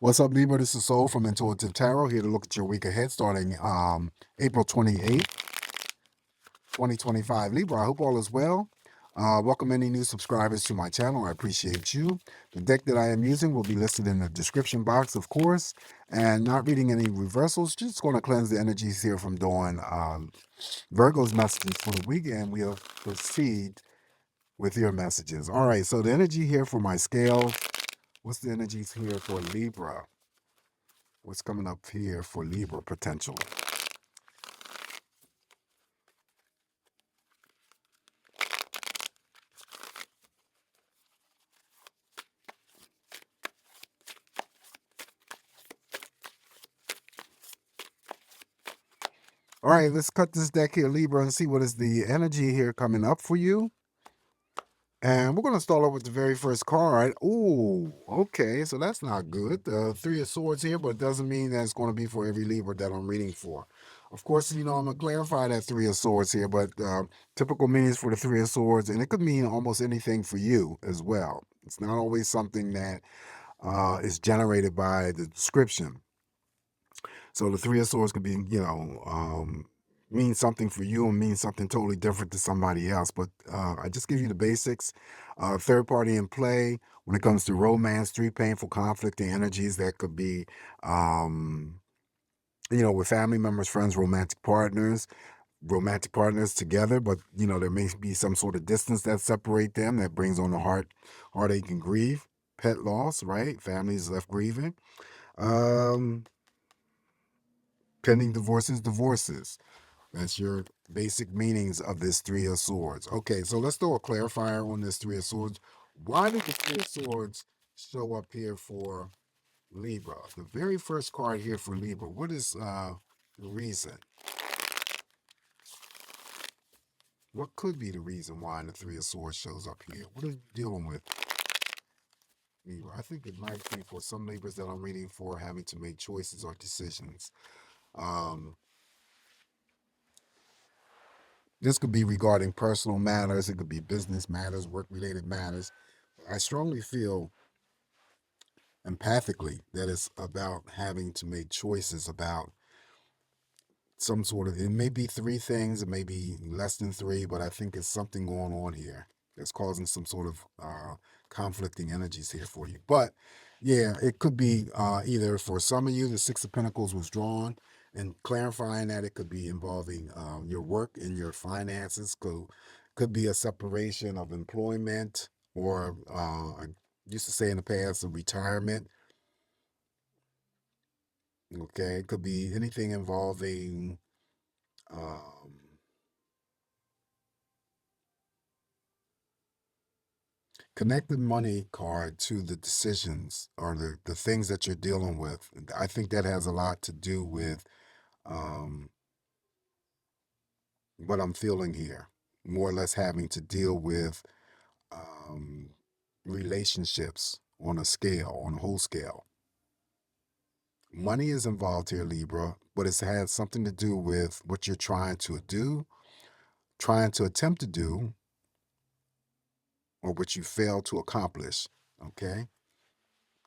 What's up, Libra? This is Soul from Intuitive Tarot, here to look at your week ahead starting April 28th, 2025. Libra, I hope all is well. Welcome any new subscribers to my channel. I appreciate you. The deck that I am using will be listed in the description box, of course, and not reading any reversals. Just going to cleanse the energies here from doing Virgo's messages for the week, and we'll proceed with your messages. All right, so the energy here for my scale. What's the energies here for Libra? What's coming up here for Libra potentially? All right, let's cut this deck here, Libra, and see what is the energy here coming up for you. And we're going to start off with the very first card. Ooh, okay, so that's not good. Three of Swords here, but it doesn't mean that it's going to be for every Libra that I'm reading for. Of course, I'm going to clarify that Three of Swords here, but typical meanings for the Three of Swords, and it could mean almost anything for you as well. It's not always something that is generated by the description. So the Three of Swords could be, mean something for you and mean something totally different to somebody else. But I just give you the basics. Third party in play when it comes to romance, three painful conflicting energies that could be, with family members, friends, romantic partners together, but there may be some sort of distance that separate them that brings on the heartache and grief, pet loss, right? Families left grieving. Pending divorces. That's your basic meanings of this Three of Swords. Okay, so let's throw a clarifier on this Three of Swords. Why did the Three of Swords show up here for Libra? The very first card here for Libra. What is the reason? What could be the reason why the Three of Swords shows up here? What are you dealing with, Libra? I think it might be for some Libras that I'm reading for having to make choices or decisions. This could be regarding personal matters. It could be business matters, work-related matters. I strongly feel empathically that it's about having to make choices about some sort of, it may be three things, it may be less than three, but I think it's something going on here that's causing some sort of conflicting energies here for you. But yeah, it could be either for some of you, the Six of Pentacles was drawn, and clarifying that it could be involving your work and your finances. Could be a separation of employment, or I used to say in the past, a retirement. Okay, it could be anything involving connect the money card to the decisions or the things that you're dealing with. I think that has a lot to do with what I'm feeling here, more or less having to deal with relationships on a whole scale. Money is involved here, Libra, but it has something to do with what you're trying to attempt to do, or what you fail to accomplish. Okay?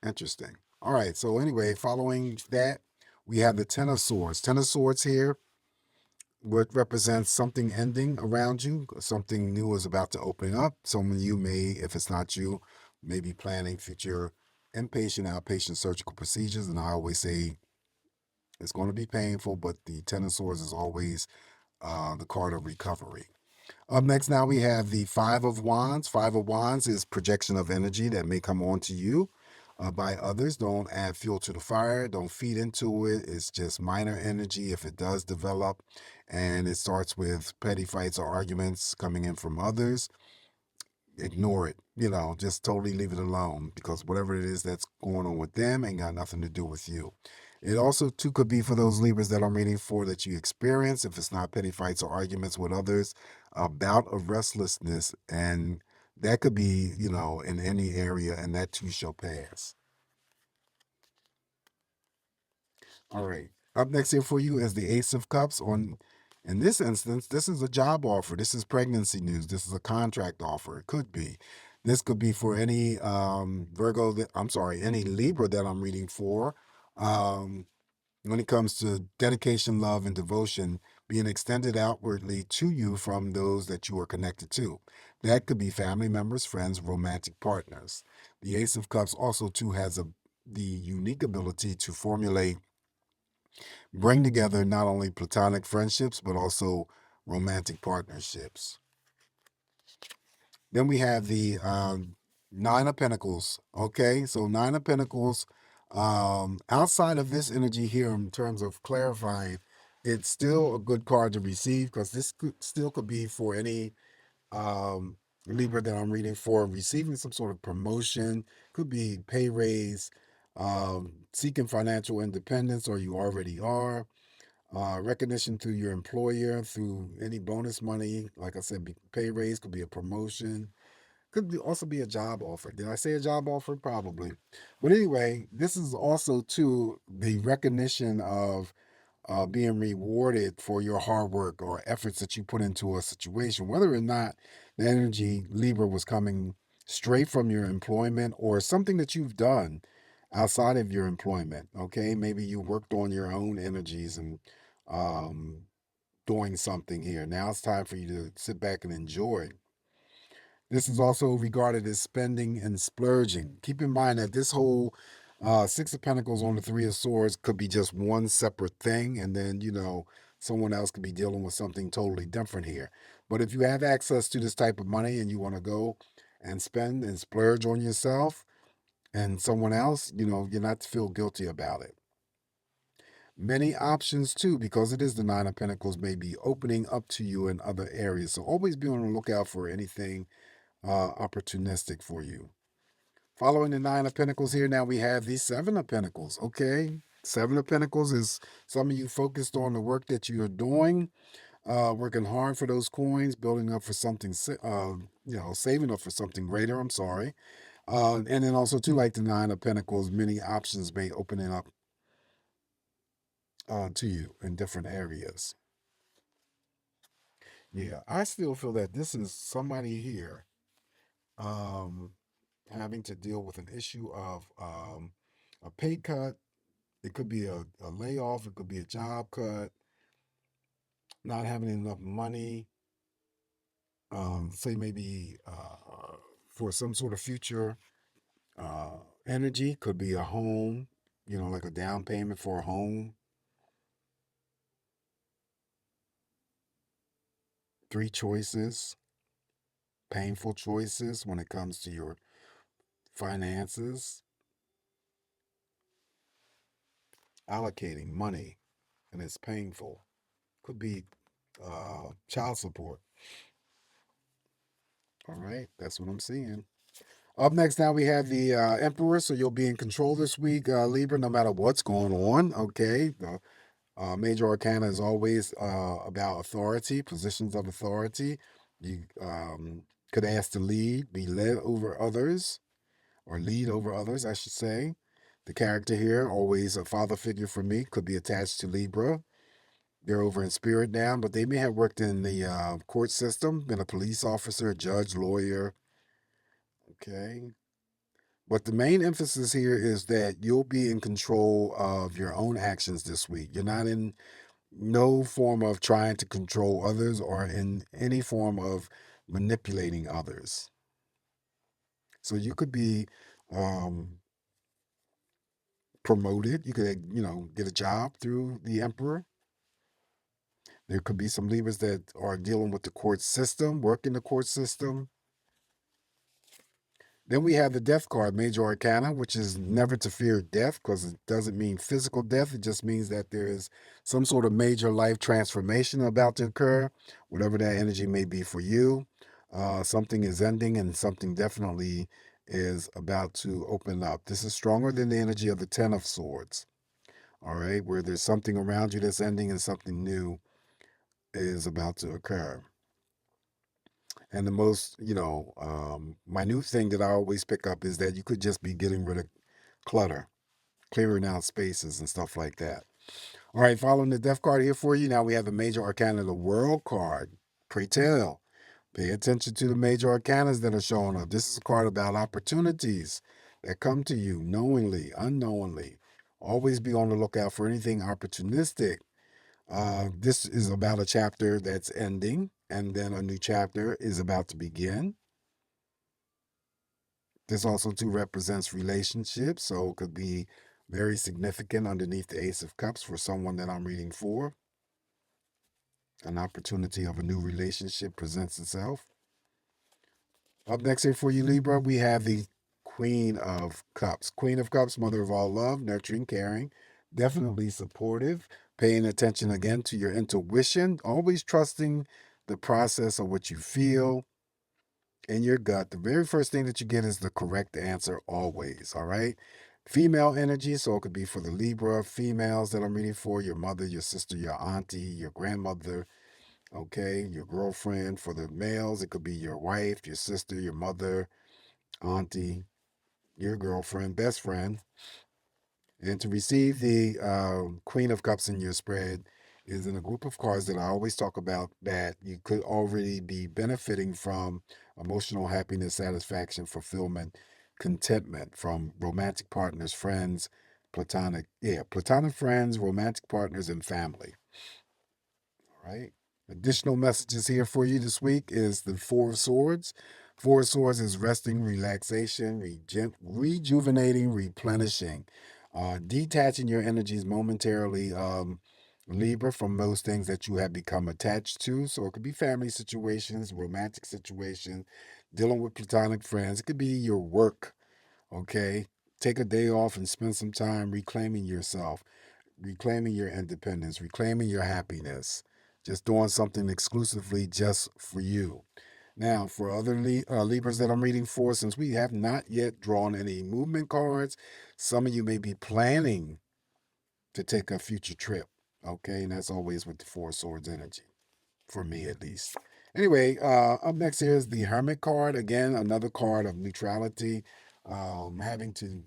Interesting. All right. So anyway, following that, we have the Ten of Swords. Ten of Swords here, what represents something ending around you. Something new is about to open up. Some of you may, if it's not you, may be planning future inpatient, outpatient surgical procedures. And I always say it's going to be painful, but the Ten of Swords is always the card of recovery. Up next, now we have the Five of Wands. Five of Wands is projection of energy that may come on to you by others. Don't add fuel to the fire. Don't feed into it. It's just minor energy if it does develop. And it starts with petty fights or arguments coming in from others. Ignore it. Just totally leave it alone, because whatever it is that's going on with them ain't got nothing to do with you. It also, too, could be for those Libras that I'm reading for that you experience, if it's not petty fights or arguments with others, a bout of restlessness. And that could be, in any area, and that too shall pass. All right. Up next here for you is the Ace of Cups. In this instance, this is a job offer. This is pregnancy news. This is a contract offer. It could be. This could be for any Virgo that I'm sorry, any Libra that I'm reading for. Um, when it comes to dedication, love, and devotion being extended outwardly to you from those that you are connected to. That could be family members, friends, romantic partners. The Ace of Cups also too has the unique ability to bring together not only platonic friendships but also romantic partnerships. Then we have the Nine of Pentacles. Okay, so Nine of Pentacles. Outside of this energy here, in terms of clarifying, it's still a good card to receive because this still could be for any Libra that I'm reading for, receiving some sort of promotion, could be pay raise, seeking financial independence, or you already are. Recognition through your employer, through any bonus money. Like I said, pay raise could be a promotion. Could also be a job offer. Did I say a job offer? Probably. But anyway, this is also too the recognition of being rewarded for your hard work or efforts that you put into a situation, whether or not the energy Libra was coming straight from your employment or something that you've done outside of your employment. Okay, maybe you worked on your own energies and um, doing something here. Now it's time for you to sit back and enjoy. This is also regarded as spending and splurging. Keep in mind that this whole Six of Pentacles on the Three of Swords could be just one separate thing, and then, someone else could be dealing with something totally different here. But if you have access to this type of money and you want to go and spend and splurge on yourself and someone else, you're not to feel guilty about it. Many options too, because it is the Nine of Pentacles, may be opening up to you in other areas. So always be on the lookout for anything opportunistic for you. Following the Nine of Pentacles here, now we have the Seven of Pentacles. Okay, Seven of Pentacles is some of you focused on the work that you're doing, working hard for those coins, building up for something, saving up for something greater. I'm sorry. And then also too, like the Nine of Pentacles, many options may opening up to you in different areas. Yeah, I still feel that this is somebody here. Having to deal with an issue of a pay cut. It could be a layoff. It could be a job cut. Not having enough money. Say maybe for some sort of future uh, energy. Could be a home. Like a down payment for a home. Three choices. Painful choices when it comes to your finances. Allocating money, and it's painful. Could be child support. All right, that's what I'm seeing. Up next, now we have the Emperor, so you'll be in control this week, Libra, no matter what's going on. Okay, the Major Arcana is always about authority, positions of authority. You could ask to lead, be led over others, or lead over others, I should say. The character here, always a father figure for me, could be attached to Libra. They're over in spirit now, but they may have worked in the court system, been a police officer, judge, lawyer. Okay. But the main emphasis here is that you'll be in control of your own actions this week. You're not in no form of trying to control others or in any form of manipulating others. So you could be um, promoted. You could, get a job through the Emperor. There could be some Libras that are dealing with the court system, work in the court system. Then we have the Death card, Major Arcana, which is never to fear death because it doesn't mean physical death. It just means that there is some sort of major life transformation about to occur, whatever that energy may be for you. Something is ending and something definitely is about to open up. This is stronger than the energy of the Ten of Swords, all right, where there's something around you that's ending and something new is about to occur. And the most, minute thing that I always pick up is that you could just be getting rid of clutter, clearing out spaces and stuff like that. All right, following the Death card here for you. Now we have the Major Arcana of the World card. Pray tell. Pay attention to the major arcanas that are showing up. This is a card about opportunities that come to you knowingly, unknowingly. Always be on the lookout for anything opportunistic. This is about a chapter that's ending, and then a new chapter is about to begin. This also too represents relationships, so it could be very significant underneath the Ace of Cups for someone that I'm reading for. An opportunity of a new relationship presents itself. Up next here for you, Libra, we have the Queen of Cups. Queen of Cups, mother of all love, nurturing, caring, definitely supportive, paying attention again to your intuition, always trusting the process of what you feel in your gut. The very first thing that you get is the correct answer always, all right? Female energy, so it could be for the Libra females that I'm reading for, your mother, your sister, your auntie, your grandmother, okay, your girlfriend. For the males, it could be your wife, your sister, your mother, auntie, your girlfriend, best friend. And to receive the Queen of Cups in your spread is in a group of cards that I always talk about that you could already be benefiting from emotional happiness, satisfaction, fulfillment, contentment from romantic partners, friends, platonic friends, romantic partners, and family. All right. Additional messages here for you this week is the Four of Swords. Four of Swords is resting, relaxation, rejuvenating, replenishing, detaching your energies momentarily, Libra, from those things that you have become attached to. So it could be family situations, romantic situations, dealing with platonic friends. It could be your work, okay? Take a day off and spend some time reclaiming yourself, reclaiming your independence, reclaiming your happiness, just doing something exclusively just for you. Now, for other Libras that I'm reading for, since we have not yet drawn any movement cards, some of you may be planning to take a future trip. Okay, and that's always with the Four of Swords energy, for me at least. Anyway, up next here is the Hermit card. Again, another card of neutrality, having to,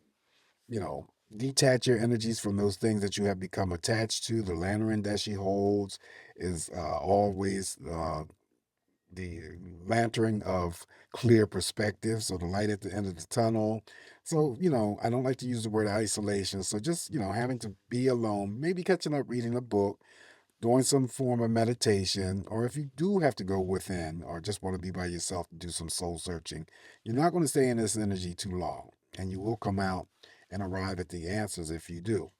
detach your energies from those things that you have become attached to. The lantern that she holds is always the lantern of clear perspective. So the light at the end of the tunnel. So, I don't like to use the word isolation. So just, having to be alone, maybe catching up reading a book, doing some form of meditation, or if you do have to go within or just want to be by yourself to do some soul searching, you're not going to stay in this energy too long. And you will come out and arrive at the answers if you do.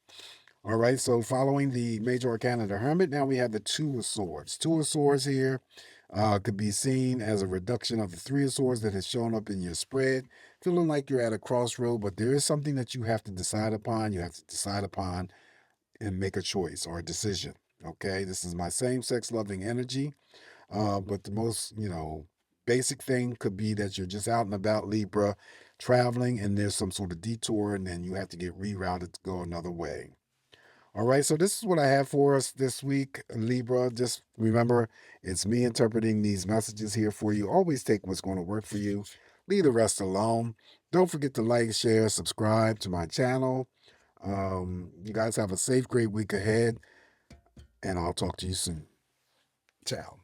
All right, so following the major arcana of the Hermit, now we have the Two of Swords. Two of Swords here could be seen as a reduction of the Three of Swords that has shown up in your spread. Feeling like you're at a crossroad, but there is something that you have to decide upon. You have to decide upon and make a choice or a decision. Okay, this is my same-sex loving energy, but the most, basic thing could be that you're just out and about, Libra, traveling, and there's some sort of detour, and then you have to get rerouted to go another way. All right, so this is what I have for us this week, Libra. Just remember, it's me interpreting these messages here for you. Always take what's going to work for you. Leave the rest alone. Don't forget to like, share, subscribe to my channel. You guys have a safe, great week ahead, and I'll talk to you soon. Ciao.